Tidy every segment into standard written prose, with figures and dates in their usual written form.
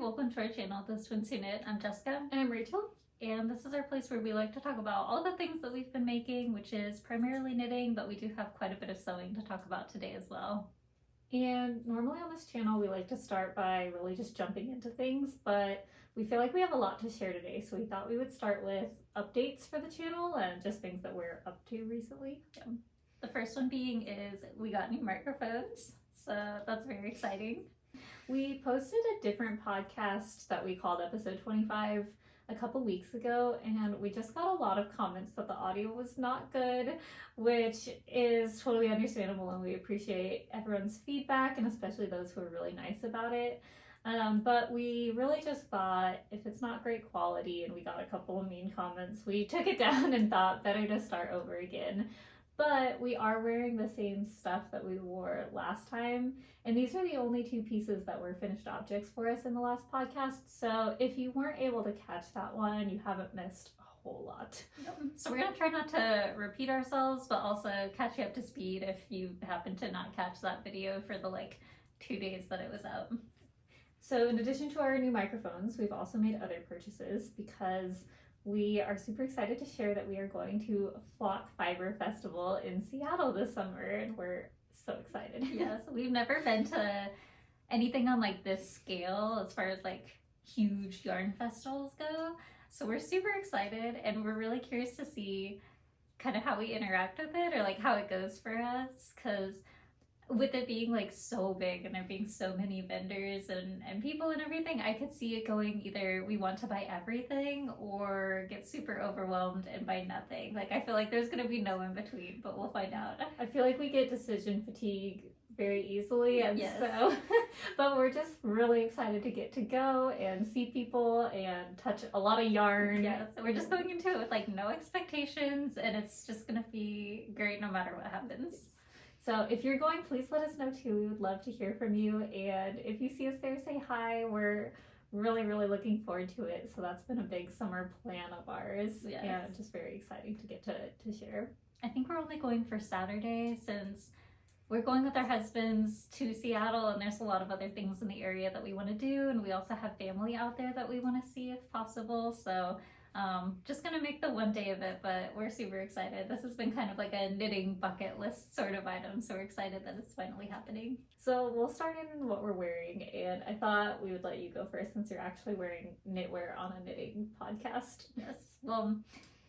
welcome to our channel, The Twins Who Knit. I'm Jessica. And I'm Rachel. And this is our place where we like to talk about all the things that we've been making, which is primarily knitting, but we do have quite a bit of sewing to talk about today as well. And normally on this channel we like to start by really just jumping into things, but we feel like we have a lot to share today, so we thought we would start with updates for the channel and just things that we're up to recently. Yeah. The first one being is we got new microphones, so that's very exciting. We posted a different podcast that we called episode 25 a couple weeks ago, and we just got a lot of comments that the audio was not good, which is totally understandable, and we appreciate everyone's feedback, and especially those who are really nice about it. But we really just thought if it's not great quality, and we got a couple of mean comments, we took it down and thought better to start over again. But we are wearing the same stuff that we wore last time, and these are the only two pieces that were finished objects for us in the last podcast, so if you weren't able to catch that one, you haven't missed a whole lot. So we're going to try not to repeat ourselves, but also catch you up to speed if you happen to not catch that video for the 2 days that it was out. So in addition to our new microphones, we've also made other purchases because we are super excited to share that we are going to Flock Fiber Festival in Seattle this summer, and we're so excited. Yes, we've never been to anything on this scale as far as huge yarn festivals go. So we're super excited, and we're really curious to see kind of how we interact with it, or how it goes for us, because with it being so big and there being so many vendors and people and everything, I could see it going either we want to buy everything or get super overwhelmed and buy nothing. I feel like there's gonna be no in between, but we'll find out. I feel like we get decision fatigue very easily, and yes. So but we're just really excited to get to go and see people and touch a lot of yarn. Yes, we're just going into it with no expectations, and it's just gonna be great no matter what happens. So if you're going, please let us know too. We would love to hear from you. And if you see us there, say hi. We're really, really looking forward to it. So that's been a big summer plan of ours. Yes. And just very exciting to get to share. I think we're only going for Saturday since we're going with our husbands to Seattle, and there's a lot of other things in the area that we want to do. And we also have family out there that we want to see if possible. So just gonna make the one day of it, but we're super excited. This has been kind of a knitting bucket list sort of item, so we're excited that it's finally happening. So we'll start in what we're wearing, and I thought we would let you go first since you're actually wearing knitwear on a knitting podcast. Yes, well,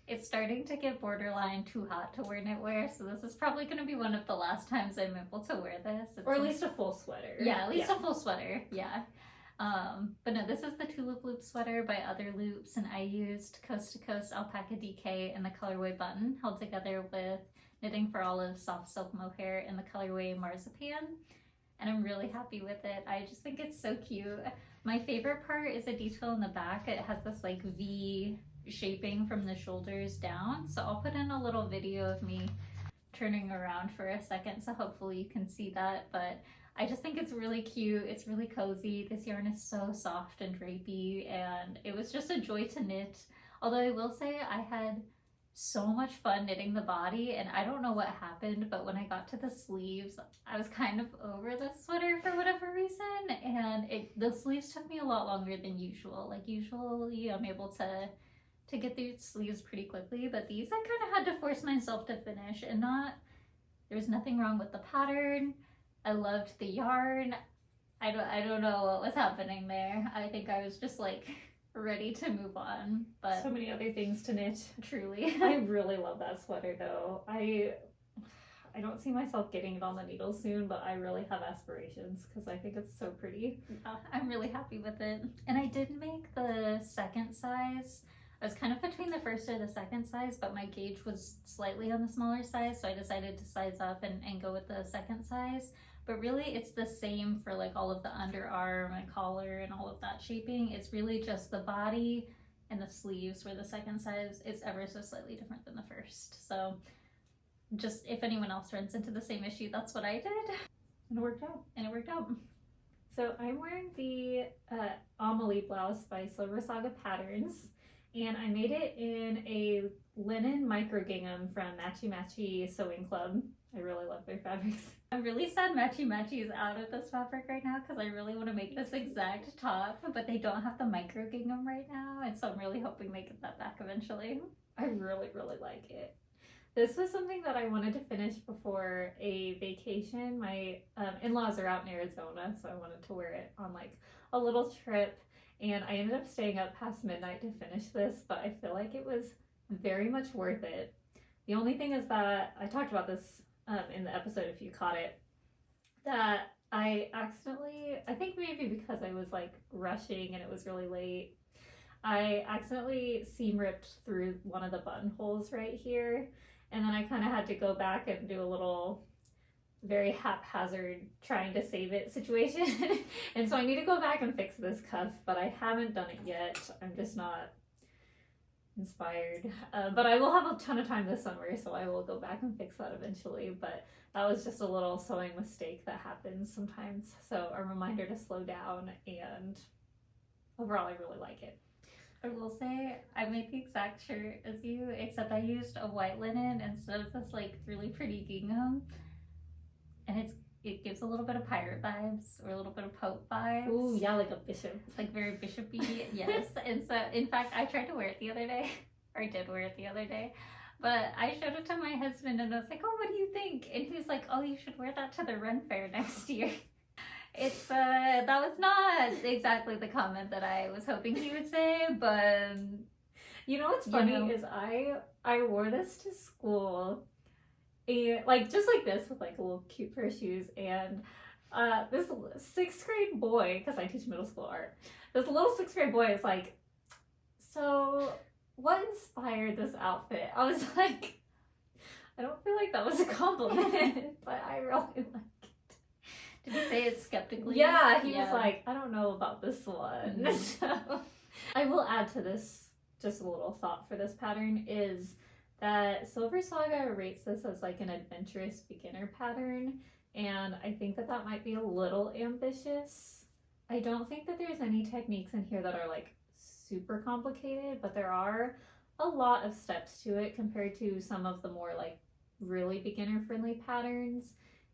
it's starting to get borderline too hot to wear knitwear, so this is probably going to be one of the last times I'm able to wear this. Or at least a full sweater. Yeah, at least a full sweater, yeah. But no, this is the Tulip Loop sweater by Other Loops, and I used Coast to Coast Alpaca DK in the colorway Button, held together with Knitting for Olive Soft Silk Mohair in the colorway Marzipan, and I'm really happy with it. I just think it's so cute. My favorite part is a detail in the back. It has this V shaping from the shoulders down, so I'll put in a little video of me turning around for a second, so hopefully you can see that, but I just think it's really cute. It's really cozy. This yarn is so soft and drapey, and it was just a joy to knit. Although I will say I had so much fun knitting the body, and I don't know what happened, but when I got to the sleeves, I was kind of over the sweater for whatever reason, and the sleeves took me a lot longer than usual. Usually I'm able to get through sleeves pretty quickly, but these I kind of had to force myself to finish, and there's nothing wrong with the pattern. I loved the yarn. I don't know what was happening there. I think I was just ready to move on, but so many other things to knit. Truly. I really love that sweater though. I don't see myself getting it on the needle soon, but I really have aspirations because I think it's so pretty. I'm really happy with it. And I did make the second size. I was kind of between the first or the second size, but my gauge was slightly on the smaller size, so I decided to size up and go with the second size. But really it's the same for all of the underarm and collar and all of that shaping. It's really just the body and the sleeves where the second size is ever so slightly different than the first. So just if anyone else runs into the same issue, that's what I did. And it worked out. So I'm wearing the Amelie blouse by Silversaga Patterns, and I made it in a linen micro gingham from Matchy Matchy Sewing Club. I really love their fabrics. I'm really sad Matchy Matchy is out of this fabric right now because I really want to make this exact top, but they don't have the micro gingham right now, and so I'm really hoping they get that back eventually. I really, really like it. This was something that I wanted to finish before a vacation. My in-laws are out in Arizona, so I wanted to wear it on like a little trip, and I ended up staying up past midnight to finish this, but I feel like it was very much worth it. The only thing is that I talked about this in the episode, if you caught it, that I accidentally, I think maybe because I was like rushing and it was really late, I accidentally seam ripped through one of the buttonholes right here, and then I kind of had to go back and do a little very haphazard trying to save it situation. And so I need to go back and fix this cuff, but I haven't done it yet. I'm just not inspired, but I will have a ton of time this summer, so I will go back and fix that eventually. But that was just a little sewing mistake that happens sometimes, so a reminder to slow down, and overall I really like it. I will say I made the exact shirt as you, except I used a white linen instead of this like really pretty gingham, and it gives a little bit of pirate vibes or a little bit of Pope vibes. Ooh, yeah, like a bishop. Like very bishopy, yes. And so, in fact, I tried to wear it the other day, or I did wear it the other day, but I showed it to my husband and I was like, oh, what do you think? And he was like, oh, you should wear that to the Ren Fair next year. It's, that was not exactly the comment that I was hoping he would say, but... You know what's funny is I wore this to school, and like just like this with like a little cute pair of shoes, and this 6th grade boy, because I teach middle school art, this little 6th grade boy is like, so what inspired this outfit? I was like, I don't feel like that was a compliment, but I really like it. Did he say it skeptically? Yeah, he was like, I don't know about this one. Mm-hmm. So I will add to this, just a little thought for this pattern, is that Silversaga rates this as like an adventurous beginner pattern, and I think that that might be a little ambitious. I don't think that there's any techniques in here that are like super complicated, but there are a lot of steps to it compared to some of the more like really beginner friendly patterns.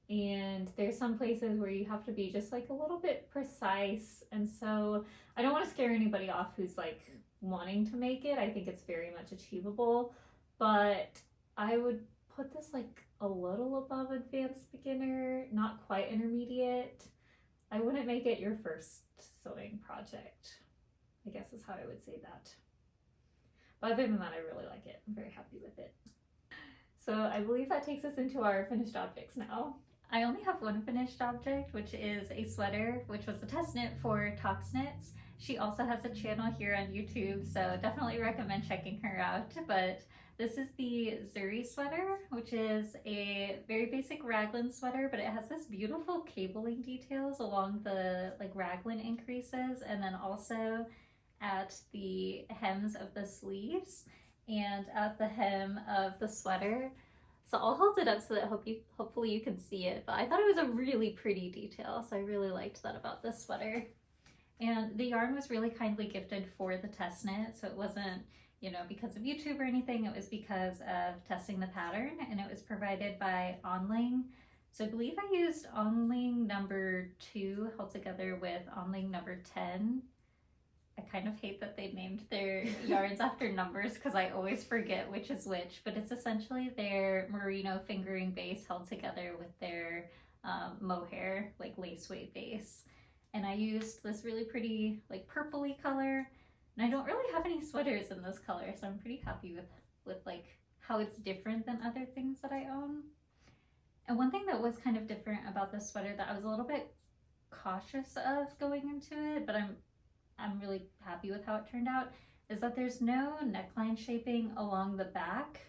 And there's some places where you have to be just like a little bit precise, and so I don't want to scare anybody off who's like wanting to make it. I think it's very much achievable, but I would put this like a little above advanced beginner, not quite intermediate. I wouldn't make it your first sewing project, I guess is how I would say that. But other than that, I really like it. I'm very happy with it. So I believe that takes us into our finished objects now. I only have one finished object, which is a sweater, which was a test knit for ToksKnits. She also has a channel here on YouTube, so definitely recommend checking her out. But this is the Zuri sweater, which is a very basic raglan sweater, but it has this beautiful cabling details along the like raglan increases, and then also at the hems of the sleeves and at the hem of the sweater. So I'll hold it up so that hopefully you can see it, but I thought it was a really pretty detail, so I really liked that about this sweater. And the yarn was really kindly gifted for the test knit, so it wasn't, you know, because of YouTube or anything, it was because of testing the pattern, and it was provided by Onling. So I believe I used Onling number 2 held together with Onling number 10. I kind of hate that they named their yarns after numbers because I always forget which is which, but it's essentially their merino fingering base held together with their mohair, like lace weight base. And I used this really pretty like purpley color, and I don't really have any sweaters in this color, so I'm pretty happy with like how it's different than other things that I own. And one thing that was kind of different about this sweater that I was a little bit cautious of going into it, but I'm really happy with how it turned out, is that there's no neckline shaping along the back.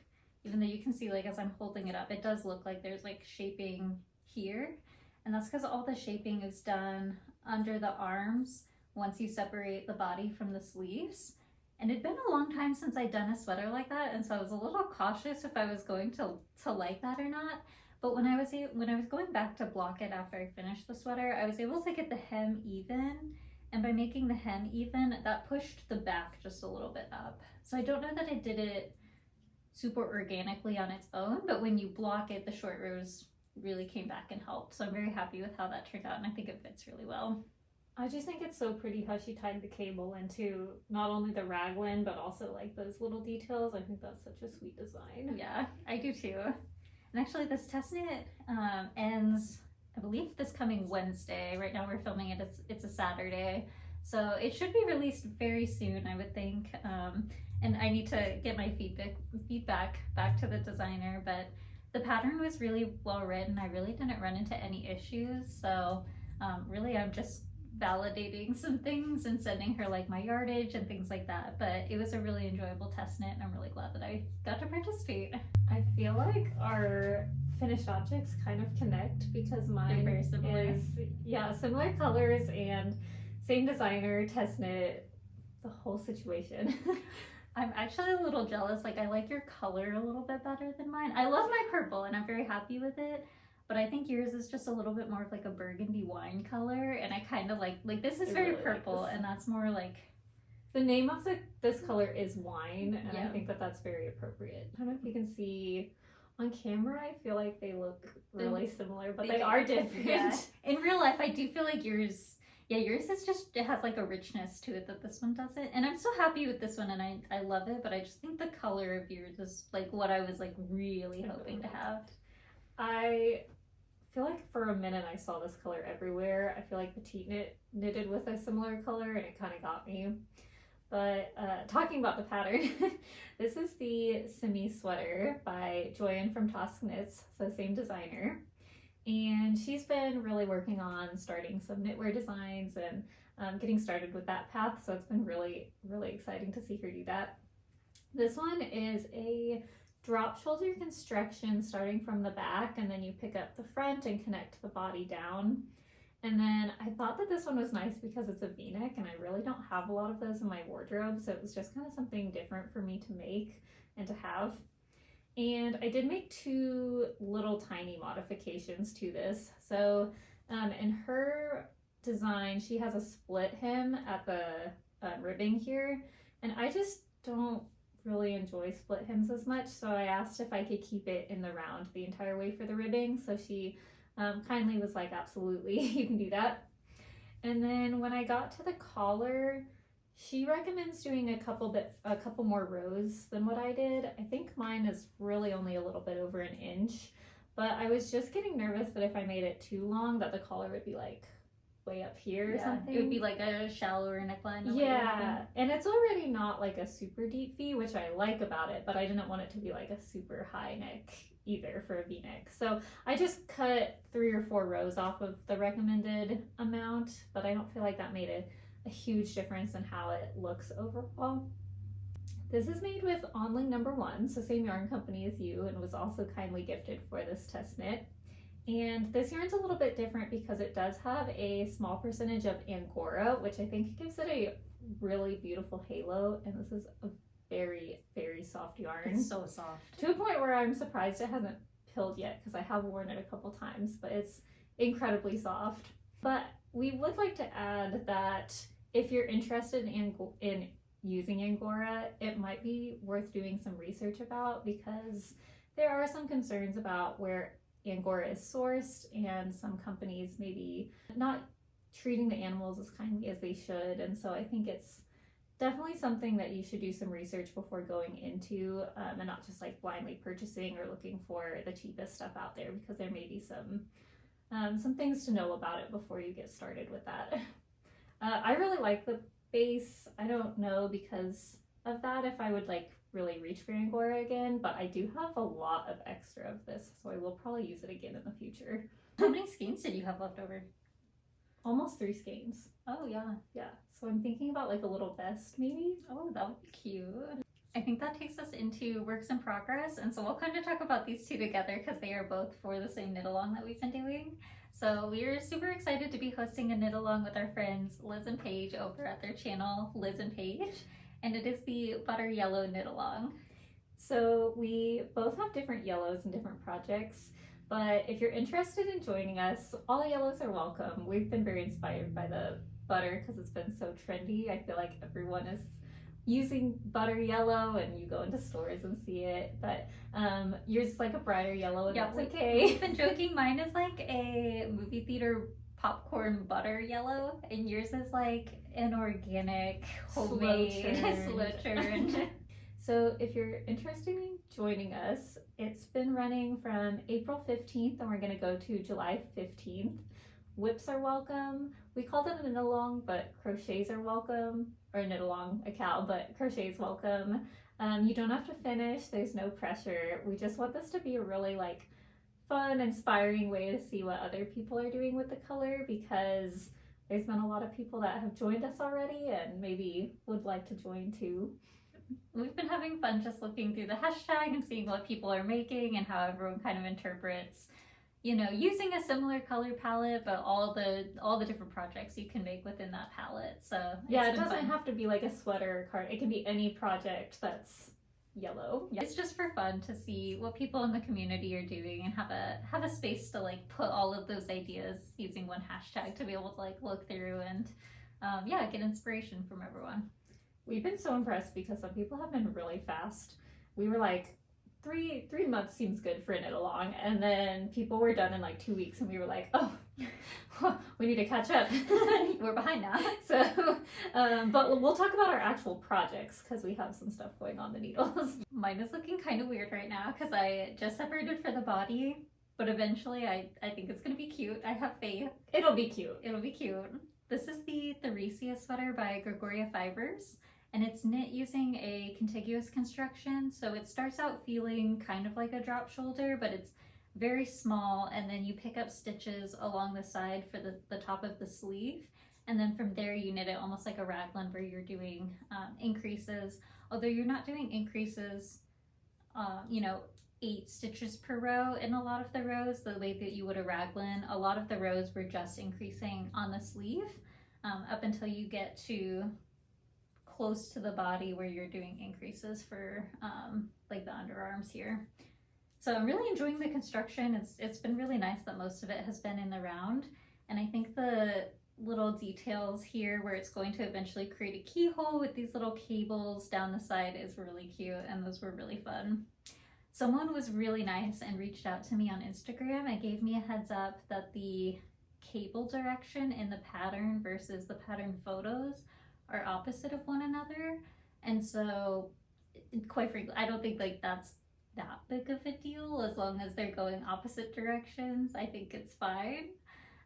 Even though you can see, like, as I'm holding it up, it does look like there's like shaping here. And that's because all the shaping is done under the arms once you separate the body from the sleeves. And it'd been a long time since I'd done a sweater like that, and so I was a little cautious if I was going to like that or not. But when I was going back to block it after I finished the sweater, I was able to get the hem even. And by making the hem even, that pushed the back just a little bit up. So I don't know that I did it super organically on its own, but when you block it, the short rows really came back and helped. So I'm very happy with how that turned out, and I think it fits really well. I just think it's so pretty how she tied the cable into not only the raglan, but also like those little details. I think that's such a sweet design. Yeah, I do too. And actually this test knit ends, I believe, this coming Wednesday. Right now we're filming it, it's a Saturday. So it should be released very soon, I would think. And I need to get my feedback back to the designer, but the pattern was really well written. I really didn't run into any issues. So really I'm just validating some things and sending her like my yardage and things like that. But it was a really enjoyable test knit, and I'm really glad that I got to participate. I feel like our finished objects kind of connect because mine very similar. is, yeah, similar colors and same designer, test knit, the whole situation. I'm actually a little jealous. Like, I like your color a little bit better than mine. I love my purple and I'm very happy with it, but I think yours is just a little bit more of like a burgundy wine color, and I kind of like this is very really purple, like and that's more like, the name of this color is wine, and yeah. I think that that's very appropriate. I don't know if you can see on camera, I feel like they look really similar, but they are different. Yeah. In real life, I do feel like yours is just, it has like a richness to it that this one doesn't. And I'm still happy with this one, and I love it, but I just think the color of yours is like what I was like really hoping to have. I feel like for a minute I saw this color everywhere. I feel like PetiteKnit knitted with a similar color, and it kind of got me. But talking about the pattern, this is the Simi sweater by Joanne from ToksKnits, so same designer. And she's been really working on starting some knitwear designs and getting started with that path, so it's been really, really exciting to see her do that. This one is a drop shoulder construction starting from the back, and then you pick up the front and connect the body down. And then I thought that this one was nice because it's a v-neck, and I really don't have a lot of those in my wardrobe, so it was just kind of something different for me to make and to have. And I did make two little tiny modifications to this. So in her design, she has a split hem at the ribbing here, and I just don't really enjoy split hems as much, so I asked if I could keep it in the round the entire way for the ribbing, so she kindly was like, absolutely, you can do that. And then when I got to the collar, she recommends doing a couple more rows than what I did. I think mine is really only a little bit over an inch, but I was just getting nervous that if I made it too long that the collar would be like way up here or something. It would be like a shallower neckline. Yeah, and it's already not like a super deep V, which I like about it, but I didn't want it to be like a super high neck either for a v-neck. So I just cut 3 or 4 rows off of the recommended amount, but I don't feel like that made a huge difference in how it looks overall. This is made with Onling No. 1, so same yarn company as you, and was also kindly gifted for this test knit. And this yarn's a little bit different because it does have a small percentage of Angora, which I think gives it a really beautiful halo, and this is a very, very soft yarn. It's so soft. To a point where I'm surprised it hasn't pilled yet, because I have worn it a couple times, but it's incredibly soft. But we would like to add that if you're interested in using Angora, it might be worth doing some research about, because there are some concerns about where Angora is sourced, and some companies maybe not treating the animals as kindly as they should. And so I think it's definitely something that you should do some research before going into, and not just like blindly purchasing or looking for the cheapest stuff out there, because there may be some things to know about it before you get started with that. I really like the base. I don't know because of that if I would like really reach for Angora again, but I do have a lot of extra of this, so I will probably use it again in the future. How many skeins did you have left over? Almost 3 skeins. Oh yeah. Yeah, so I'm thinking about like a little vest maybe. Oh, that would be cute. I think that takes us into works in progress, and so we'll kind of talk about these two together because they are both for the same knit along that we've been doing. So we are super excited to be hosting a knit along with our friends Liz and Paige over at their channel Liz and Paige, and it is the Butter Yellow knit along. So we both have different yellows and different projects, but if you're interested in joining us, all yellows are welcome. We've been very inspired by the butter because it's been so trendy. I feel like everyone is using butter yellow, and you go into stores and see it, but yours is like a brighter yellow, and that's okay. We've been joking, mine is like a movie theater popcorn butter yellow, and yours is like an organic, homemade, slow churned. So if you're interested in joining us, it's been running from April 15th, and we're going to go to July 15th. Whips are welcome. We called it a knit along, but crochets are welcome. Or knit along, a cow, but crochets welcome. You don't have to finish. There's no pressure. We just want this to be a really like fun, inspiring way to see what other people are doing with the color, because there's been a lot of people that have joined us already and maybe would like to join too. We've been having fun just looking through the hashtag and seeing what people are making and how everyone kind of interprets, you know, using a similar color palette, but all the different projects you can make within that palette. So yeah, it doesn't have to be like a sweater or card. It can be any project that's yellow. Yeah, it's just for fun to see what people in the community are doing and have a space to like put all of those ideas using one hashtag to be able to like look through and yeah, get inspiration from everyone. We've been so impressed because some people have been really fast. We were like, three months seems good for a knit along, and then people were done in like 2 weeks, and we were like, oh, we need to catch up. We're behind now. So, but we'll talk about our actual projects because we have some stuff going on the needles. Mine is looking kind of weird right now because I just separated for the body, but eventually I think it's gonna be cute. I have faith. It'll be cute. It'll be cute. This is the Theresia sweater by Gregoria Fibers. And it's knit using a contiguous construction, so it starts out feeling kind of like a drop shoulder, but it's very small, and then you pick up stitches along the side for the top of the sleeve, and then from there you knit it almost like a raglan where you're doing increases, although you're not doing increases, you know, 8 stitches per row in a lot of the rows the way that you would a raglan. A lot of the rows were just increasing on the sleeve up until you get to close to the body where you're doing increases for like the underarms here. So I'm really enjoying the construction. It's been really nice that most of it has been in the round, and I think the little details here where it's going to eventually create a keyhole with these little cables down the side is really cute, and those were really fun. Someone was really nice and reached out to me on Instagram and gave me a heads up that the cable direction in the pattern versus the pattern photos are opposite of one another, and so quite frankly I don't think like that's that big of a deal as long as they're going opposite directions. I think it's fine,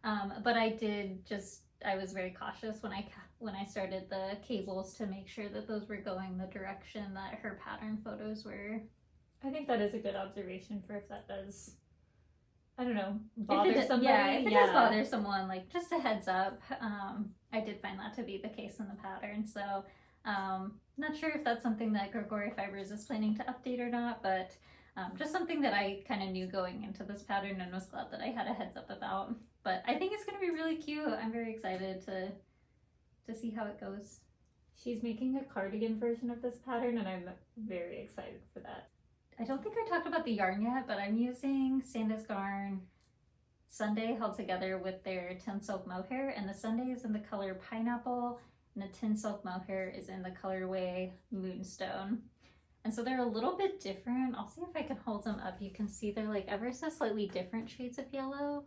but I was very cautious when I started the cables to make sure that those were going the direction that her pattern photos were. I think that is a good observation for if that does, I don't know, bother somebody. Yeah, if it does bother someone, like just a heads up. I did find that to be the case in the pattern, so not sure if that's something that Gregoria Fibers is planning to update or not, but just something that I kind of knew going into this pattern and was glad that I had a heads up about. But I think it's going to be really cute. I'm very excited to see how it goes. She's making a cardigan version of this pattern, and I'm very excited for that. I don't think I talked about the yarn yet, but I'm using Sandnes Garn Sunday held together with their Tynn Silk Mohair, and the Sunday is in the color Pineapple, and the Tynn Silk Mohair is in the colorway Moonstone. And so they're a little bit different. I'll see if I can hold them up. You can see they're like ever so slightly different shades of yellow.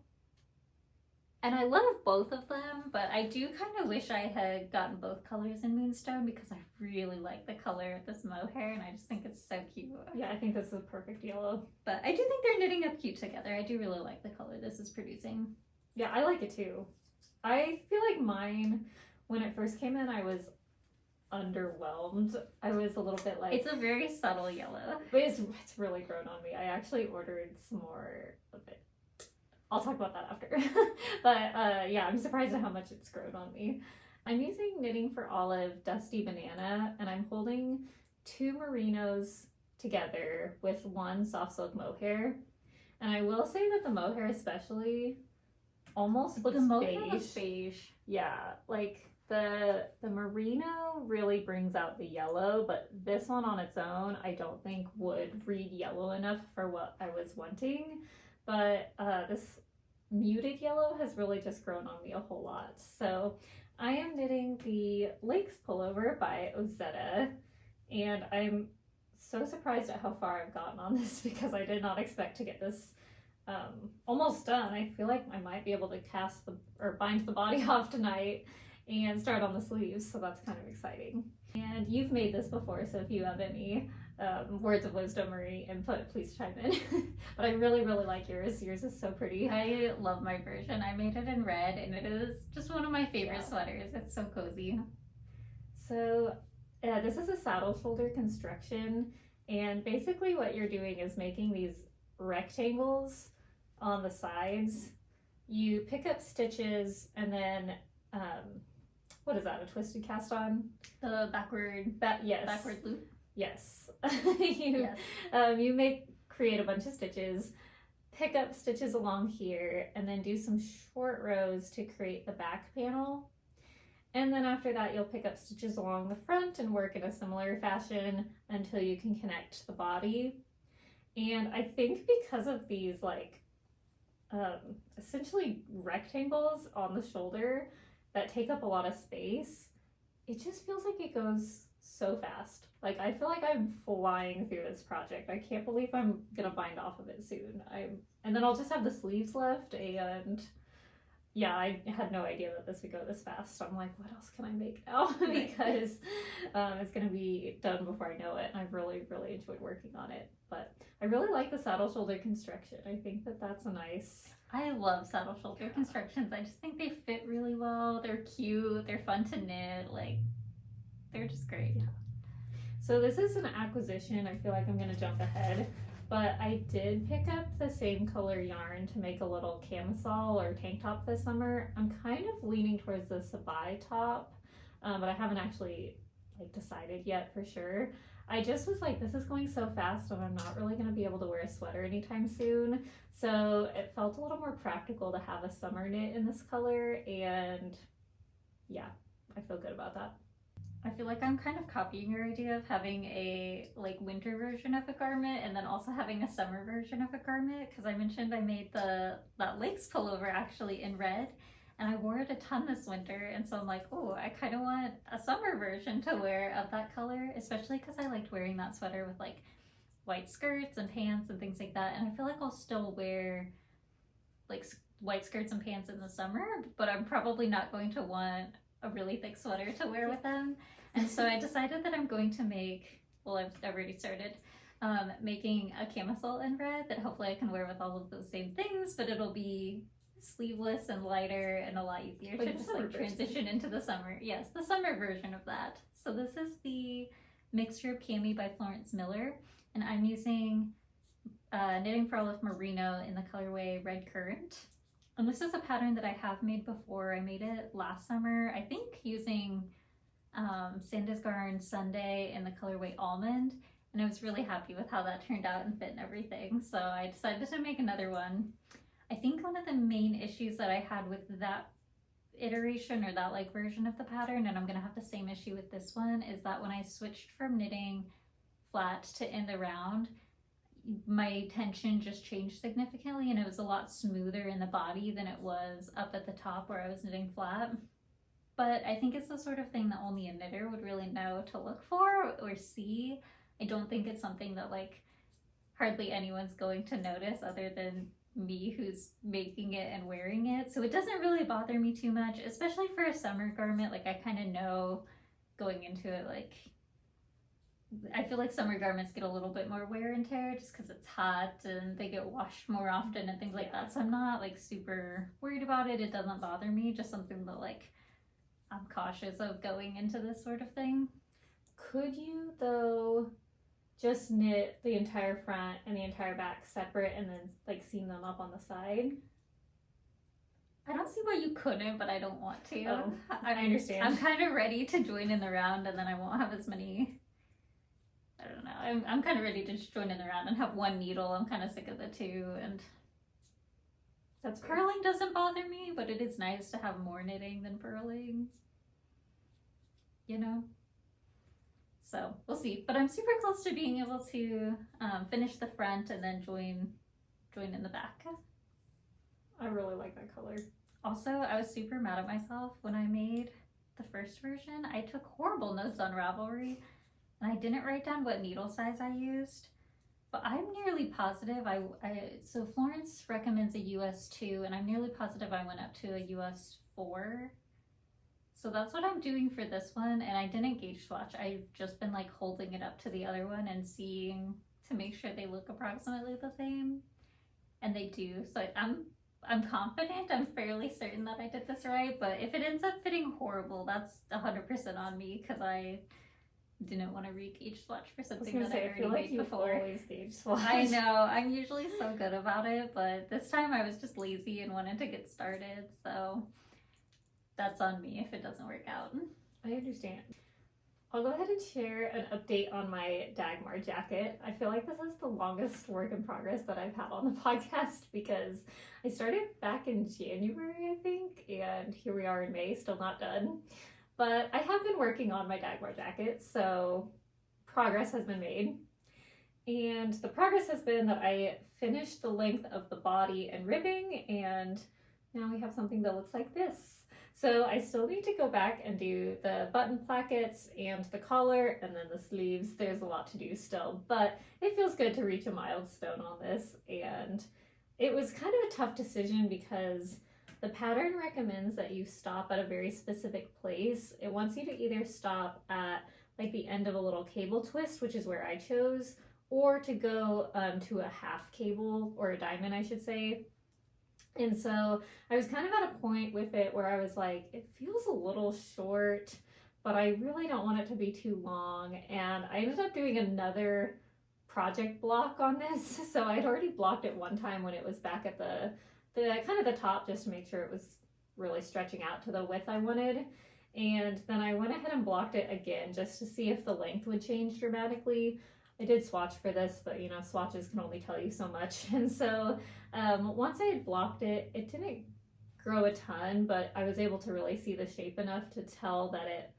And I love both of them, but I do kind of wish I had gotten both colors in Moonstone because I really like the color of this mohair and I just think it's so cute. Yeah, I think this is a perfect yellow. But I do think they're knitting up cute together. I do really like the color this is producing. Yeah, I like it too. I feel like mine, when it first came in, I was underwhelmed. I was a little bit like... It's a very subtle yellow. But it's really grown on me. I actually ordered some more of it. I'll talk about that after. But yeah, I'm surprised at how much it's grown on me. I'm using Knitting for Olive Dusty Banana, and I'm holding 2 merinos together with 1 soft silk mohair. And I will say that the mohair especially almost looks beige. Yeah, like the merino really brings out the yellow, but this one on its own I don't think would read yellow enough for what I was wanting. But this muted yellow has really just grown on me a whole lot. So I am knitting the Lakes Pullover by Ozetta, and I'm so surprised at how far I've gotten on this because I did not expect to get this almost done. I feel like I might be able to bind the body off tonight and start on the sleeves, so that's kind of exciting. And you've made this before, so if you have any words of wisdom or any input, please chime in. But I really, really like yours. Yours is so pretty. I love my version. I made it in red, and it is just one of my favorite sweaters. It's so cozy. So this is a saddle shoulder construction, and basically what you're doing is making these rectangles on the sides. You pick up stitches and then what is that, a twisted cast on? The backward yes. Backward loop? Yes. You create a bunch of stitches, pick up stitches along here, and then do some short rows to create the back panel. And then after that, you'll pick up stitches along the front and work in a similar fashion until you can connect the body. And I think because of these like essentially rectangles on the shoulder that take up a lot of space, it just feels like it goes so fast. Like I feel like I'm flying through this project. I can't believe I'm gonna bind off of it soon. And then I'll just have the sleeves left, and yeah, I had no idea that this would go this fast. I'm like, what else can I make now? Because it's gonna be done before I know it, and I've really, really enjoyed working on it. But I really like the saddle shoulder construction. I think that that's a nice... I love saddle shoulder constructions. I just think they fit really well. They're cute. They're fun to knit. Like, they're just great. Yeah. So this is an acquisition. I feel like I'm going to jump ahead. But I did pick up the same color yarn to make a little camisole or tank top this summer. I'm kind of leaning towards the Sabai top, but I haven't actually like decided yet for sure. I just was like, this is going so fast and I'm not really going to be able to wear a sweater anytime soon. So it felt a little more practical to have a summer knit in this color, and yeah, I feel good about that. I feel like I'm kind of copying your idea of having a like winter version of a garment and then also having a summer version of a garment, because I mentioned I made that Lakes pullover actually in red, and I wore it a ton this winter, and so I'm like, oh, I kind of want a summer version to wear of that color, especially because I liked wearing that sweater with like white skirts and pants and things like that, and I feel like I'll still wear like white skirts and pants in the summer, but I'm probably not going to want a really thick sweater to wear with them. And so I decided that I'm going to make, well, I've already started making a camisole in red that hopefully I can wear with all of those same things, but it'll be sleeveless and lighter and a lot easier to just like transition into the summer. Yes, the summer version of that. So this is the Mixture Pammy by Florence Miller, and I'm using Knitting for Olive Merino in the colorway Red Currant. And this is a pattern that I have made before. I made it last summer, I think, using Sandnes Garn Sunday in the colorway Almond, and I was really happy with how that turned out and fit and everything, so I decided to make another one. I think one of the main issues that I had with that iteration or that like version of the pattern, and I'm gonna have the same issue with this one, is that when I switched from knitting flat to in the round, my tension just changed significantly, and it was a lot smoother in the body than it was up at the top where I was knitting flat. But I think it's the sort of thing that only a knitter would really know to look for or see. I don't think it's something that like hardly anyone's going to notice other than me who's making it and wearing it. So it doesn't really bother me too much, especially for a summer garment. Like I kind of know going into it, like I feel like summer garments get a little bit more wear and tear just because it's hot and they get washed more often and things like that. So I'm not like super worried about it. It doesn't bother me, just something that like I'm cautious of going into this sort of thing. Could you though just knit the entire front and the entire back separate and then like seam them up on the side? I don't see why you couldn't, but I don't want to. Oh, I understand. I'm kind of ready to join in the round, and then I won't have as many. I don't know. I'm kind of ready to just join in the round and have one needle. I'm kind of sick of the two, and that's purling doesn't bother me, but it is nice to have more knitting than purling, you know? So we'll see, but I'm super close to being able to finish the front and then join in the back. I really like that color. Also, I was super mad at myself when I made the first version, I took horrible notes on Ravelry, and I didn't write down what needle size I used. But I'm nearly positive so Florence recommends a US 2, and I'm nearly positive I went up to a US 4. So that's what I'm doing for this one, and I didn't gauge swatch. I've just been like holding it up to the other one and seeing to make sure they look approximately the same. And they do. So I'm confident, I'm fairly certain that I did this right, but if it ends up fitting horrible, that's 100% on me because I didn't want to re-gauge swatch for something that I already made before. Always gauge swatch. I know, I'm usually so good about it, but this time I was just lazy and wanted to get started, so that's on me if it doesn't work out. I understand. I'll go ahead and share an update on my Dagmar jacket. I feel like this is the longest work in progress that I've had on the podcast because I started back in January, I think, and here we are in May, still not done. But I have been working on my Dagmar jacket, so progress has been made. And the progress has been that I finished the length of the body and ribbing, and now we have something that looks like this. So I still need to go back and do the button plackets and the collar and then the sleeves. There's a lot to do still, but it feels good to reach a milestone on this. And it was kind of a tough decision because the pattern recommends that you stop at a very specific place. It wants you to either stop at like the end of a little cable twist, which is where I chose, or to go to a half cable, or a diamond, I should say. And so I was kind of at a point with it where I was like, it feels a little short, but I really don't want it to be too long. And I ended up doing another project block on this. So I'd already blocked it one time when it was back at the kind of the top, just to make sure it was really stretching out to the width I wanted. And then I went ahead and blocked it again just to see if the length would change dramatically. I did swatch for this, but you know, swatches can only tell you so much. And so once I had blocked it, it didn't grow a ton, but I was able to really see the shape enough to tell that it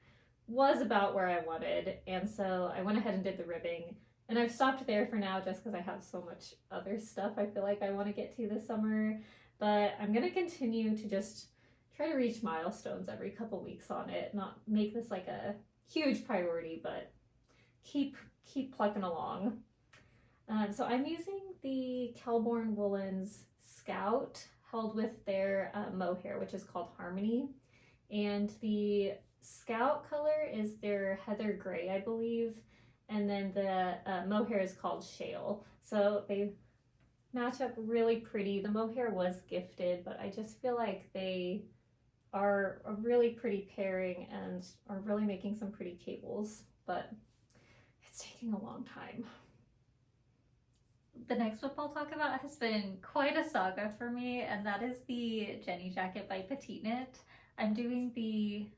was about where I wanted. And so I went ahead and did the ribbing, and I've stopped there for now just because I have so much other stuff I feel like I want to get to this summer. But I'm going to continue to just try to reach milestones every couple weeks on it, not make this like a huge priority, but keep plucking along. So I'm using the Kelbourne Woolens Scout held with their mohair, which is called Harmony. And the Scout color is their heather gray, I believe. And then the mohair is called Shale. So they match up really pretty. The mohair was gifted, but I just feel like they are a really pretty pairing and are really making some pretty cables. But it's taking a long time. The next whip I'll talk about has been quite a saga for me, and that is the Jenny jacket by PetiteKnit. I'm doing the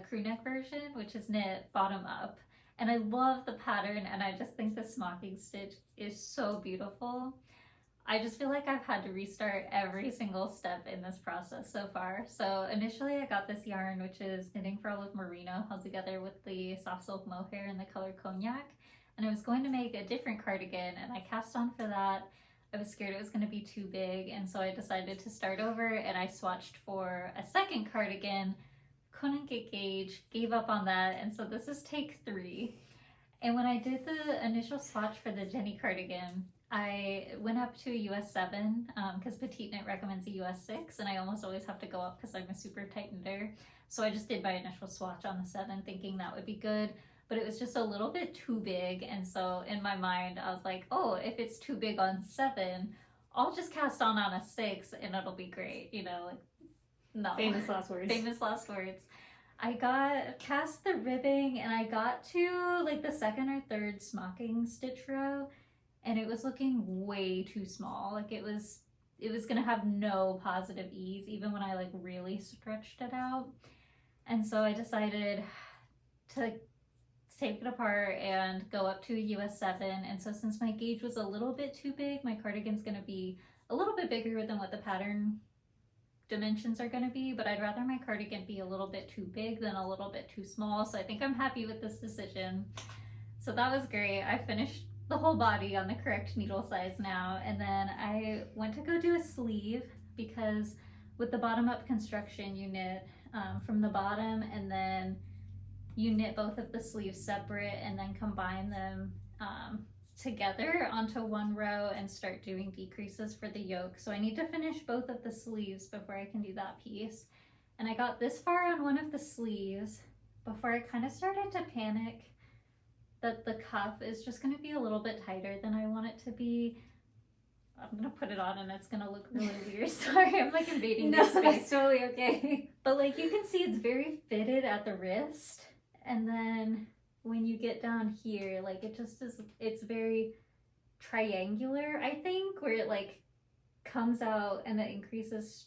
crew neck version, which is knit bottom up, and I love the pattern, and I just think the smocking stitch is so beautiful. I just feel like I've had to restart every single step in this process so far. So initially I got this yarn, which is knitting for Olive Merino, held together with the Soft Silk Mohair in the color Cognac. And I was going to make a different cardigan, and I cast on for that. I was scared it was going to be too big, and so I decided to start over, and I swatched for a second cardigan, couldn't get gauge, gave up on that, and so this is take 3. And when I did the initial swatch for the Jenny cardigan, I went up to a US 7 because PetiteKnit recommends a US 6, and I almost always have to go up because I'm a super tight knitter. So I just did my initial swatch on the 7 thinking that would be good, but it was just a little bit too big. And so in my mind, I was like, oh, if it's too big on 7, I'll just cast on a 6 and it'll be great, you know, like, no. Famous last words. Famous last words. I cast the ribbing, and I got to like the second or third smocking stitch row, and it was looking way too small. Like it was gonna have no positive ease even when I like really stretched it out. And so I decided to take it apart and go up to a US 7. And so since my gauge was a little bit too big, my cardigan's gonna be a little bit bigger than what the pattern dimensions are gonna be, but I'd rather my cardigan be a little bit too big than a little bit too small. So I think I'm happy with this decision. So that was great. I finished the whole body on the correct needle size now, and then I went to go do a sleeve because with the bottom up construction you knit from the bottom, and then you knit both of the sleeves separate and then combine them together onto one row and start doing decreases for the yoke. So I need to finish both of the sleeves before I can do that piece. And I got this far on one of the sleeves before I kind of started to panic that the cuff is just going to be a little bit tighter than I want it to be. I'm going to put it on and it's going to look really weird. Sorry, I'm like invading your space. That's totally okay. But like you can see it's very fitted at the wrist. And then when you get down here, like it just is, it's very triangular, I think, where it like comes out and it increases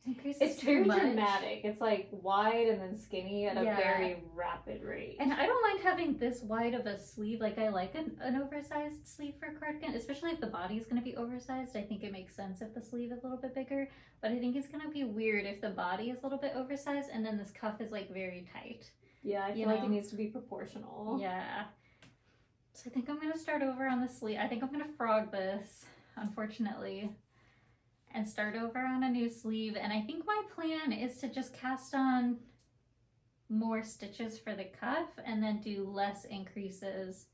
It's too very much. dramatic. It's like wide and then skinny at a very rapid rate. And I don't mind having this wide of a sleeve. Like I like an oversized sleeve for a cardigan, especially if the body is going to be oversized. I think it makes sense if the sleeve is a little bit bigger, but I think it's going to be weird if the body is a little bit oversized and then this cuff is like very tight. Yeah, I feel like it needs to be proportional. Yeah. So I think I'm going to start over on the sleeve. I think I'm going to frog this, unfortunately, and start over on a new sleeve. And I think my plan is to just cast on more stitches for the cuff and then do less increases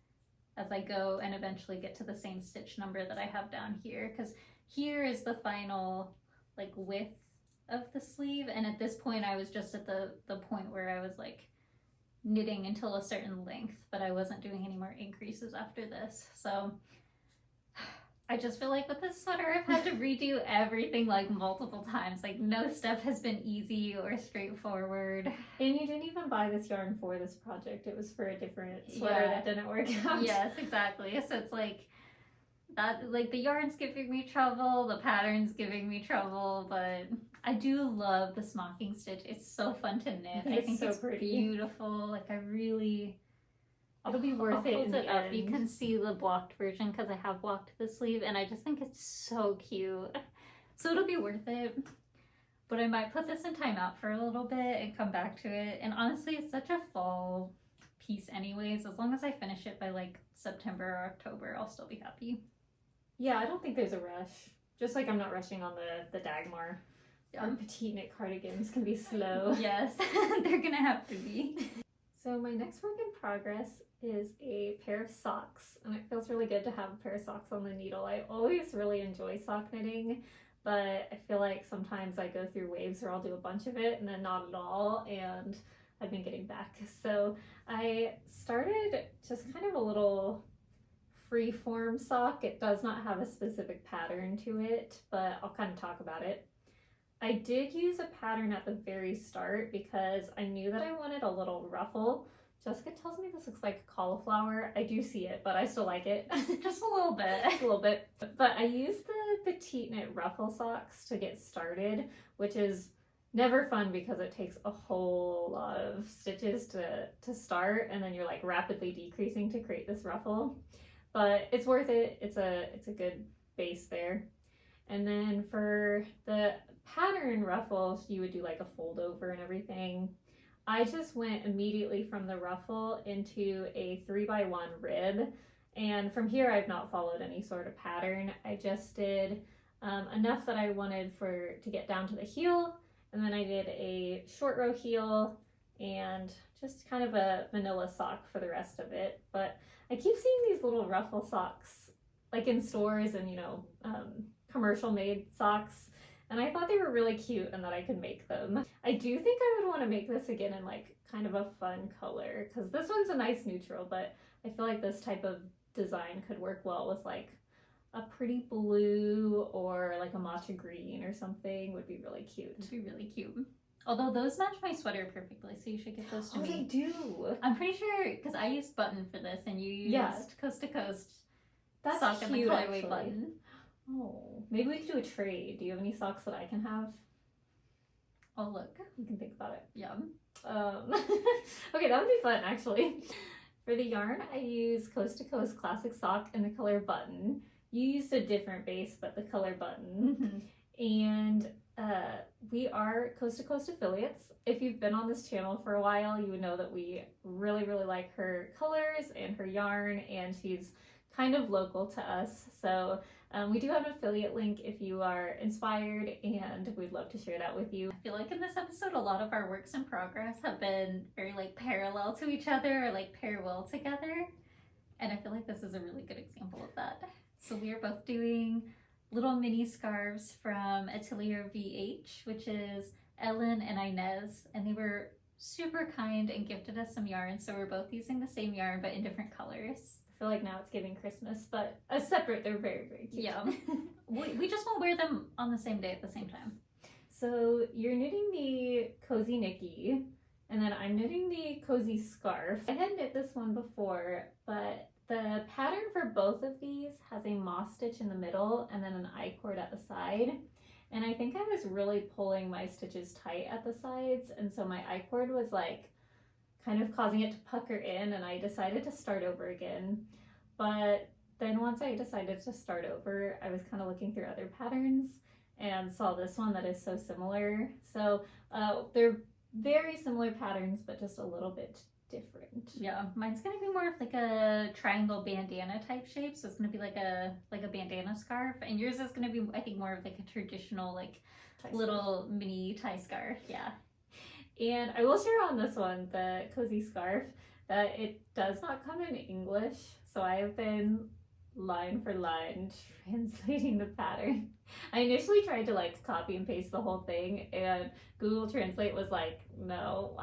as I go and eventually get to the same stitch number that I have down here. Because here is the final like width of the sleeve. And at this point I was just at the point where I was like knitting until a certain length, but I wasn't doing any more increases after this. So I just feel like with this sweater I've had to redo everything like multiple times. Like no step has been easy or straightforward. And you didn't even buy this yarn for this project. It was for a different sweater that didn't work out. Yes, exactly. So it's like that, like the yarn's giving me trouble, the pattern's giving me trouble, but I do love the smocking stitch. It's so fun to knit. I think so it's pretty. Beautiful. Like I really, It'll be worth it in the up. end. You can see the blocked version because I have blocked the sleeve, and I just think it's so cute. So it'll be worth it. But I might put this in timeout for a little bit and come back to it. And honestly, it's such a fall piece anyways. As long as I finish it by like September or October, I'll still be happy. Yeah, I don't think there's a rush. Just like I'm not rushing on the Dagmar. Our PetiteKnit cardigans can be slow. Yes, they're gonna have to be. So my next work in progress is a pair of socks, and it feels really good to have a pair of socks on the needle. I always really enjoy sock knitting, but I feel like sometimes I go through waves where I'll do a bunch of it and then not at all, and I've been getting back. So I started just kind of a little free-form sock. It does not have a specific pattern to it, but I'll kind of talk about it. I did use a pattern at the very start because I knew that I wanted a little ruffle. Jessica tells me this looks like cauliflower. I do see it, but I still like it. Just a little bit. A little bit. But I used the PetiteKnit ruffle socks to get started, which is never fun because it takes a whole lot of stitches to start, and then you're like rapidly decreasing to create this ruffle. But it's worth it. It's a good base there. And then for the pattern ruffles, you would do like a fold over and everything. I just went immediately from the ruffle into a 3x1 rib, and from here I've not followed any sort of pattern. I just did enough that I wanted to get down to the heel, and then I did a short row heel and just kind of a vanilla sock for the rest of it. But I keep seeing these little ruffle socks like in stores and commercial made socks, and I thought they were really cute and that I could make them. I do think I would want to make this again in like kind of a fun color, because this one's a nice neutral, but I feel like this type of design could work well with like a pretty blue or like a matcha green or something. Would be really cute. It'd be really cute. Although those match my sweater perfectly, so you should get those to me. They do. I'm pretty sure, because I used button for this and you used coast to coast That's sock cute, and the colorway actually. button. Oh, maybe we could do a trade. Do you have any socks that I can have? Oh, look. You can think about it. Yum. Okay, that would be fun actually. For the yarn, I use Coast to Coast Classic Sock in the color button. You used a different base, but the color button. And we are Coast to Coast affiliates. If you've been on this channel for a while, you would know that we really, really like her colors and her yarn, and she's kind of local to us. So we do have an affiliate link if you are inspired, and we'd love to share that with you. I feel like in this episode, a lot of our works in progress have been very like parallel to each other, or like pair well together. And I feel like this is a really good example of that. So we are both doing little mini scarves from Atelier VH, which is Ellen and Inez, and they were super kind and gifted us some yarn. So we're both using the same yarn, but in different colors. I feel like now it's giving Christmas, but as separate, they're very, very cute. Yeah. we just won't wear them on the same day at the same time. So you're knitting the Cozy Nikki, and then I'm knitting the Cozy Scarf. I had knit this one before, but the pattern for both of these has a moss stitch in the middle and then an I-cord at the side. And I think I was really pulling my stitches tight at the sides, and so my I-cord was like kind of causing it to pucker in, and I decided to start over again. But then once I decided to start over, I was kind of looking through other patterns and saw this one that is so similar. So they're very similar patterns, but just a little bit different. Yeah, mine's gonna be more of like a triangle bandana type shape, so it's gonna be like a bandana scarf, and yours is gonna be, I think, more of like a traditional like little mini tie scarf. Yeah. And I will share on this one, the Cozy Scarf, that it does not come in English, so I have been line for line translating the pattern. I initially tried to like copy and paste the whole thing, and Google Translate was like, no,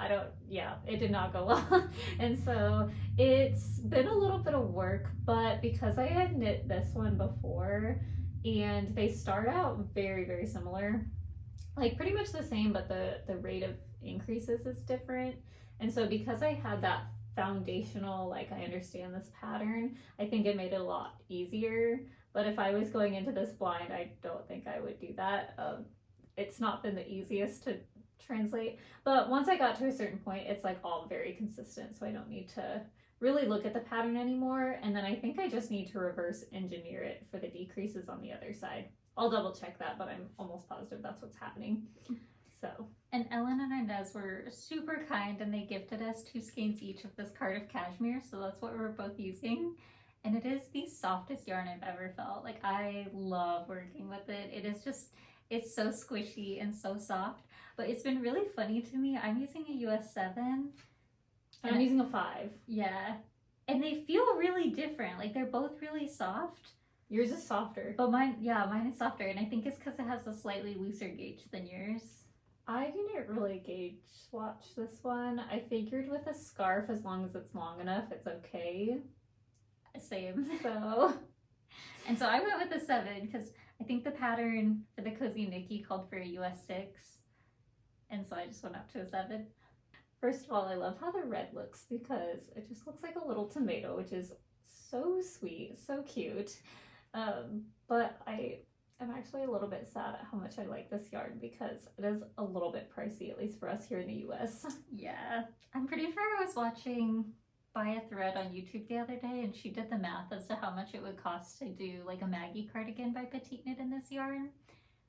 it did not go well. And so it's been a little bit of work, but because I had knit this one before, and they start out very, very similar, like pretty much the same, but the rate of increases is different. And so because I had that foundational, like, I understand this pattern, I think it made it a lot easier. But if I was going into this blind, I don't think I would do that. It's not been the easiest to translate, but once I got to a certain point, it's like all very consistent, so I don't need to really look at the pattern anymore. And then I think I just need to reverse engineer it for the decreases on the other side. I'll double check that, but I'm almost positive that's what's happening. So. And Ellen and Inez were super kind, and they gifted us 2 skeins each of this Cardiff cashmere, so that's what we're both using. And it is the softest yarn I've ever felt. Like, I love working with it. It is just, it's so squishy and so soft. But it's been really funny to me. I'm using a US 7. And I'm using a 5. Yeah. And they feel really different. Like, they're both really soft. Yours is softer. But mine is softer. And I think it's because it has a slightly looser gauge than yours. I didn't really gauge swatch this one. I figured with a scarf, as long as it's long enough, it's okay. Same. So. And so I went with a 7 because I think the pattern for the Cozy Nikki called for a US 6. And so I just went up to a 7. First of all, I love how the red looks because it just looks like a little tomato, which is so sweet, so cute. But I am actually a little bit sad at how much I like this yarn because it is a little bit pricey, at least for us here in the US. Yeah. I'm pretty sure I was watching Buy a Thread on YouTube the other day, and she did the math as to how much it would cost to do like a Maggie cardigan by PetiteKnit in this yarn,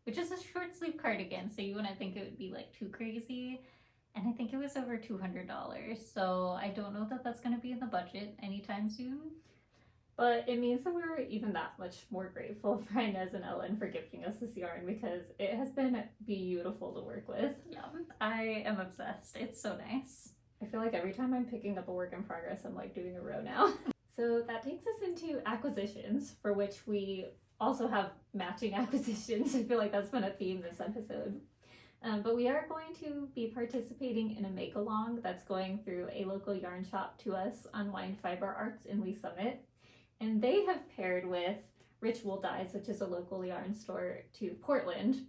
which is a short sleeve cardigan, so you wouldn't think it would be like too crazy. And I think it was over $200, so I don't know that that's going to be in the budget anytime soon. But it means that we're even that much more grateful for Inez and Ellen for gifting us this yarn because it has been beautiful to work with. Yeah, I am obsessed. It's so nice. I feel like every time I'm picking up a work in progress, I'm like doing a row now. So that takes us into acquisitions, for which we also have matching acquisitions. I feel like that's been a theme this episode. But we are going to be participating in a make-along that's going through a local yarn shop to us, Unwind Fiber Arts in Lee Summit. And they have paired with Rich Wool Dyes, which is a local yarn store to Portland,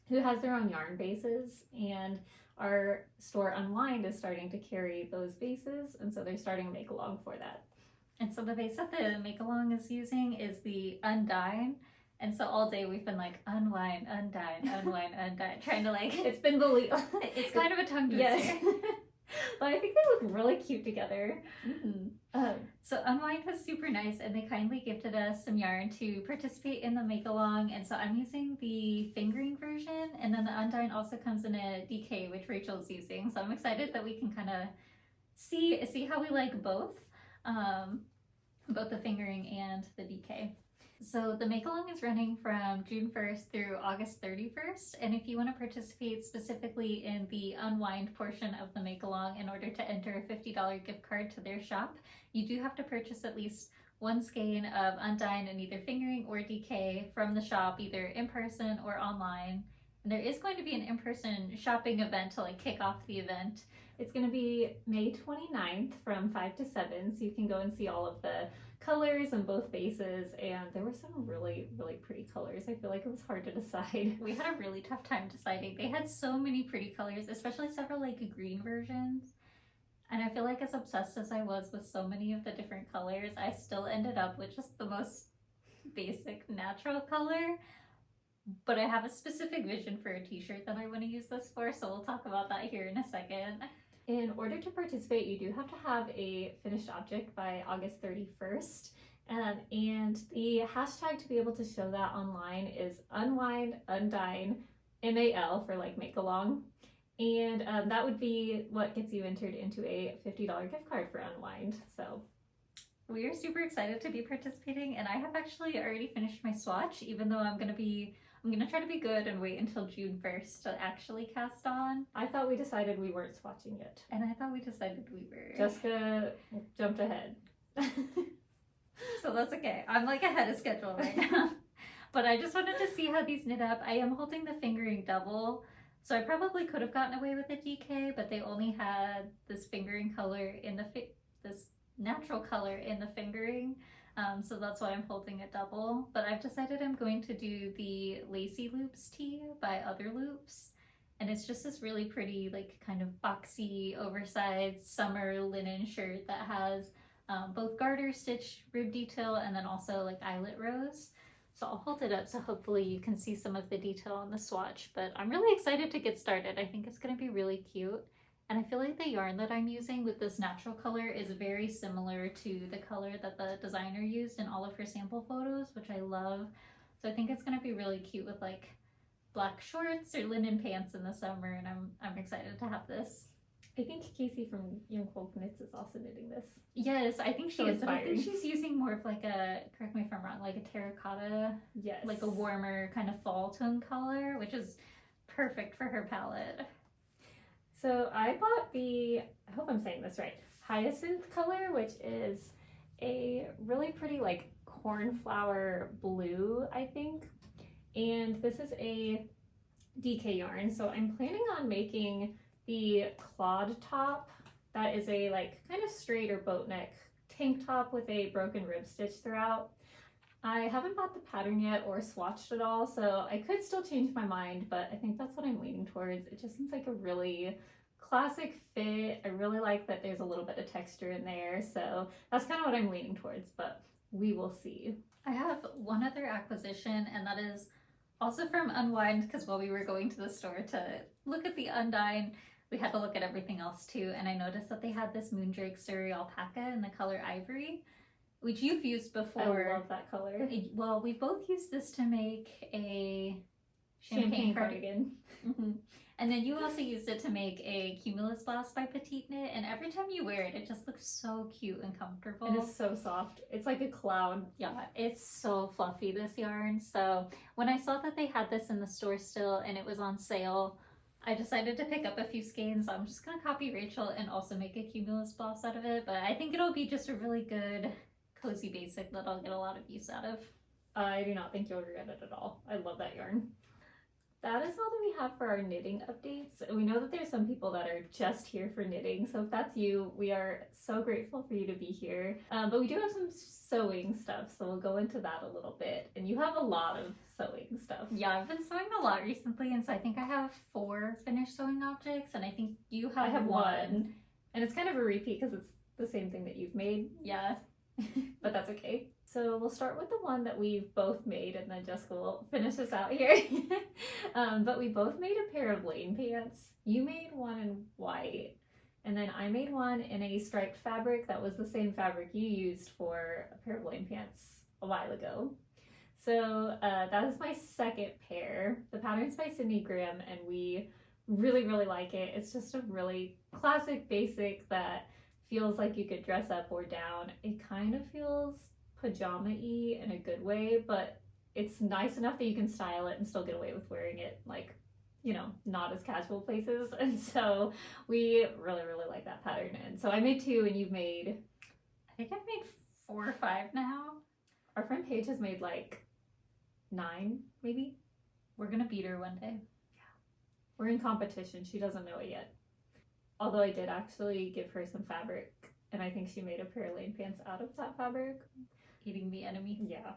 who has their own yarn bases. And our store Unwind is starting to carry those bases, and so they're starting a make-along for that. And so the base that the make-along is using is the Undine. And so all day we've been like, unwind, undine, unwind, undine, trying to like... It's been believable. It's kind of a tongue twister. Yes. But I think they look really cute together. Mm-hmm. So Unwind was super nice, and they kindly gifted us some yarn to participate in the make-along. And so I'm using the fingering version, and then the Undine also comes in a DK, which Rachel's using. So I'm excited that we can kind of see how we like both. both the fingering and the DK. So the make-along is running from June 1st through August 31st, and if you want to participate specifically in the unwind portion of the make-along in order to enter a $50 gift card to their shop, you do have to purchase at least one skein of undyed and either fingering or DK from the shop, either in person or online. And there is going to be an in-person shopping event to like kick off the event. It's going to be May 29th from 5 to 7, so you can go and see all of the colors in both bases, and there were some really, really pretty colors. I feel like it was hard to decide. We had a really tough time deciding. They had so many pretty colors, especially several like green versions. And I feel like as obsessed as I was with so many of the different colors, I still ended up with just the most basic natural color. But I have a specific vision for a t-shirt that I want to use this for, so we'll talk about that here in a second. In order to participate, you do have to have a finished object by August 31st. And the hashtag to be able to show that online is unwind, undyed, MAL for like make along. And that would be what gets you entered into a $50 gift card for unwind. So we are super excited to be participating, and I have actually already finished my swatch, even though I'm gonna try to be good and wait until June 1st to actually cast on. I thought we decided we weren't swatching yet. And I thought we decided we were. Jessica jumped ahead. So that's okay. I'm like ahead of schedule right now. But I just wanted to see how these knit up. I am holding the fingering double, so I probably could have gotten away with a DK, but they only had this fingering color in the this natural color in the fingering. So that's why I'm holding it double. But I've decided I'm going to do the Lacy Loops tee by Other Loops. And it's just this really pretty, like kind of boxy, oversized summer linen shirt that has both garter stitch rib detail and then also like eyelet rows. So I'll hold it up so hopefully you can see some of the detail on the swatch. But I'm really excited to get started. I think it's going to be really cute. And I feel like the yarn that I'm using with this natural color is very similar to the color that the designer used in all of her sample photos, which I love. So I think it's gonna be really cute with like black shorts or linen pants in the summer, and I'm excited to have this. I think Casey from ToksKnits is also knitting this. Yes, I think she So is, but I think inspiring. she's using more of like a, correct me if I'm wrong, like a terracotta, Yes. like a warmer kind of fall tone color, which is perfect for her palette. So I bought the, I hope I'm saying this right, hyacinth color, which is a really pretty like cornflower blue, I think. And this is a DK yarn. So I'm planning on making the clawed top. That is a like kind of straight or boat neck tank top with a broken rib stitch throughout. I haven't bought the pattern yet or swatched it all, so I could still change my mind, but I think that's what I'm leaning towards. It just seems like a really classic fit. I really like that there's a little bit of texture in there, so that's kind of what I'm leaning towards, but we will see. I have one other acquisition, and that is also from Unwind, because while we were going to the store to look at the undyed, we had to look at everything else too, and I noticed that they had this Moondrake Surrey alpaca in the color ivory, which you've used before. I love that color. Well, we've both used this to make a Champagne cardigan. Mm-hmm. And then you also used it to make a Cumulus Blouse by PetiteKnit, and every time you wear it, it just looks so cute and comfortable. And it's so soft. It's like a cloud. Yeah, it's so fluffy, this yarn. So when I saw that they had this in the store still and it was on sale, I decided to pick up a few skeins. I'm just going to copy Rachel and also make a Cumulus Blouse out of it, but I think it'll be just a really good cozy basic that I'll get a lot of use out of. I do not think you'll regret it at all. I love that yarn. That is all that we have for our knitting updates. We know that there's some people that are just here for knitting, so if that's you, we are so grateful for you to be here. But we do have some sewing stuff, so we'll go into that a little bit. And you have a lot of sewing stuff. Yeah, I've been sewing a lot recently, and so I think I have 4 finished sewing objects, and I think you have I have one. And it's kind of a repeat because it's the same thing that you've made. Yeah. But that's okay. So we'll start with the one that we've both made, and then Jessica will finish us out here. But we both made a pair of lane pants. You made one in white, and then I made one in a striped fabric that was the same fabric you used for a pair of lane pants a while ago. So that is my second pair. The pattern's by Cindy Graham, and we really, really like it. It's just a really classic basic that feels like you could dress up or down. It kind of feels pajama-y in a good way, but it's nice enough that you can style it and still get away with wearing it, like, you know, not as casual places. And so we really, really like that pattern. And so I made 2 and you've made, I think I've made 4 or 5 now. our friend Paige has made like 9, maybe. We're gonna beat her one day. We're in competition. She doesn't know it yet. Although I did actually give her some fabric, and I think she made a pair of lane pants out of that fabric. Eating the enemy. Yeah.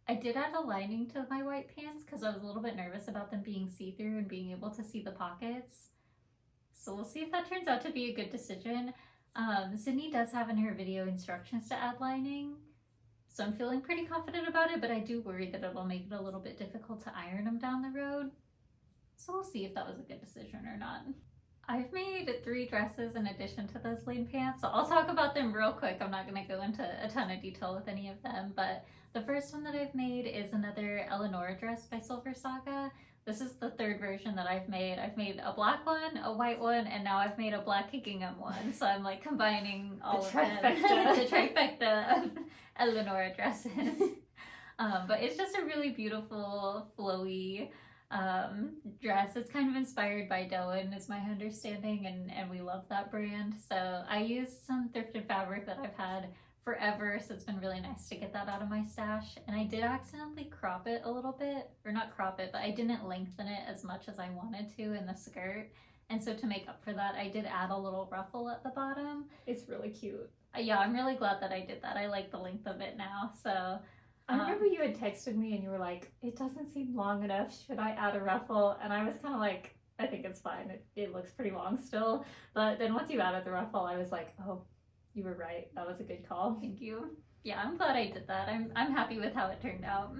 I did add a lining to my white pants because I was a little bit nervous about them being see-through and being able to see the pockets. So we'll see if that turns out to be a good decision. Sydney does have in her video instructions to add lining, so I'm feeling pretty confident about it, but I do worry that it'll make it a little bit difficult to iron them down the road. So we'll see if that was a good decision or not. I've made 3 dresses in addition to those lane pants, so I'll talk about them real quick. I'm not going to go into a ton of detail with any of them, but the first one that I've made is another Eleonora dress by Silversaga. This is the 3rd version that I've made. I've made a black one, a white one, and now I've made a black gingham one. So I'm like combining all of them. The trifecta of Eleonora dresses. But it's just a really beautiful, flowy dress. It's kind of inspired by Doan, is my understanding, and we love that brand. So I used some thrifted fabric that I've had forever, so it's been really nice to get that out of my stash. And I did accidentally crop it a little bit, or not crop it, but I didn't lengthen it as much as I wanted to in the skirt. And so to make up for that, I did add a little ruffle at the bottom. It's really cute. Yeah, I'm really glad that I did that. I like the length of it now. So I remember you had texted me and you were like, it doesn't seem long enough. Should I add a ruffle? And I was kind of like, I think it's fine. It looks pretty long still. But then once you added the ruffle, I was like, oh, you were right. That was a good call. Thank you. Yeah, I'm glad I did that. I'm happy with how it turned out.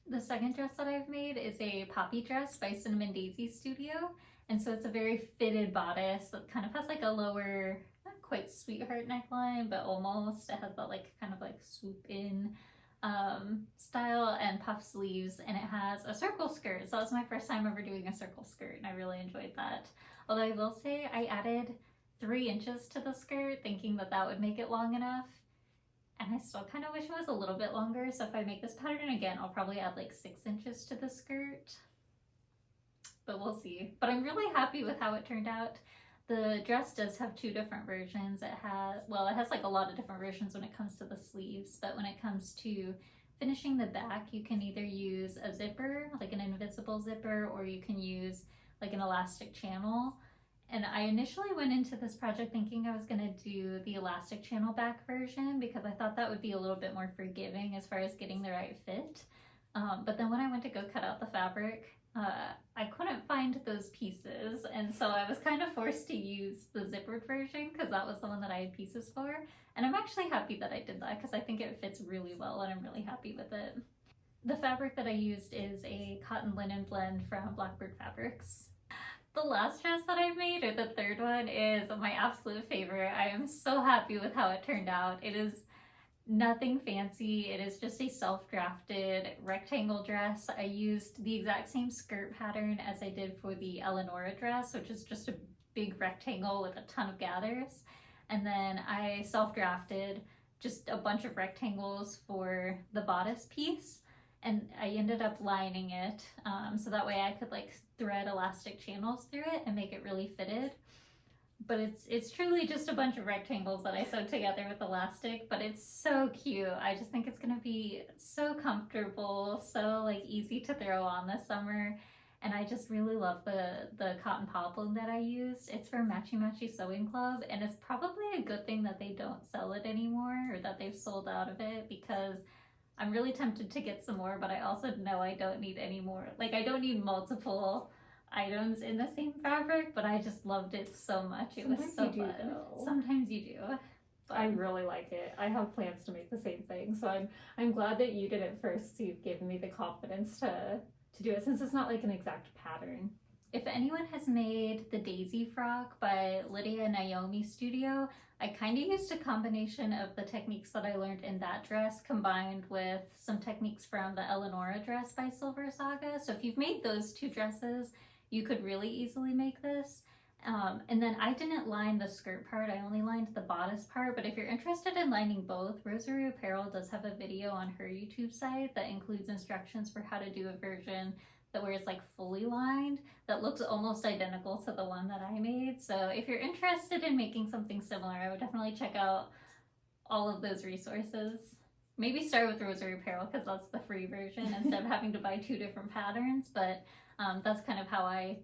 The second dress that I've made is a poppy dress by Cinnamon Daisy Studio. And so it's a very fitted bodice that kind of has like a lower, not quite sweetheart neckline, but almost. It has that like kind of like swoop in style and puff sleeves, and it has a circle skirt. So that's my first time ever doing a circle skirt, and I really enjoyed that. Although I will say I added 3 inches to the skirt thinking that that would make it long enough, and I still kind of wish it was a little bit longer. So if I make this pattern again, I'll probably add like 6 inches to the skirt, but we'll see. But I'm really happy with how it turned out. The dress does have 2 different versions. It has like a lot of different versions when it comes to the sleeves, but when it comes to finishing the back, you can either use a zipper, like an invisible zipper, or you can use like an elastic channel. And I initially went into this project thinking I was going to do the elastic channel back version because I thought that would be a little bit more forgiving as far as getting the right fit. But then when I went to go cut out the fabric, I couldn't find those pieces, and so I was kind of forced to use the zippered version because that was the one that I had pieces for. And I'm actually happy that I did that because I think it fits really well and I'm really happy with it. The fabric that I used is a cotton linen blend from Blackbird Fabrics. The last dress that I've made, or the 3rd one, is my absolute favorite. I am so happy with how it turned out. It is nothing fancy. It is just a self-drafted rectangle dress. I used the exact same skirt pattern as I did for the Eleonora dress, which is just a big rectangle with a ton of gathers. And then I self-drafted just a bunch of rectangles for the bodice piece. And I ended up lining it so that way I could like thread elastic channels through it and make it really fitted. But it's truly just a bunch of rectangles that I sewed together with elastic, but it's so cute. I just think it's gonna be so comfortable, so like easy to throw on this summer. And I just really love the cotton poplin that I used. It's for Matchy Matchy Sewing Club, and it's probably a good thing that they don't sell it anymore, or that they've sold out of it, because I'm really tempted to get some more, but I also know I don't need any more. Like, I don't need multiple items in the same fabric, but I just loved it so much. It was so fun. Sometimes you do. But I really like it. I have plans to make the same thing, so I'm glad that you did it first. So you've given me the confidence to do it, since it's not like an exact pattern. If anyone has made the Daisy frock by Lydia Naomi Studio, I kind of used a combination of the techniques that I learned in that dress combined with some techniques from the Eleonora dress by Silversaga. So if you've made those 2 dresses, you could really easily make this. And then I didn't line the skirt part, I only lined the bodice part, but if you're interested in lining both, Rosary Apparel does have a video on her YouTube site that includes instructions for how to do a version that where it's like fully lined, that looks almost identical to the one that I made. So if you're interested in making something similar, I would definitely check out all of those resources. Maybe start with Rosary Apparel because that's the free version instead of having to buy 2 different patterns, but that's kind of how I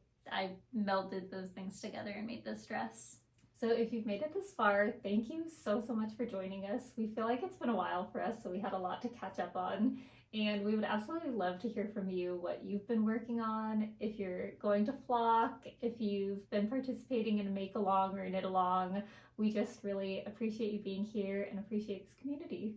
melded those things together and made this dress. So if you've made it this far, thank you so much for joining us. We feel like it's been a while for us, so we had a lot to catch up on. And we would absolutely love to hear from you what you've been working on, if you're going to flock, if you've been participating in a make along or a knit along. We just really appreciate you being here and appreciate this community.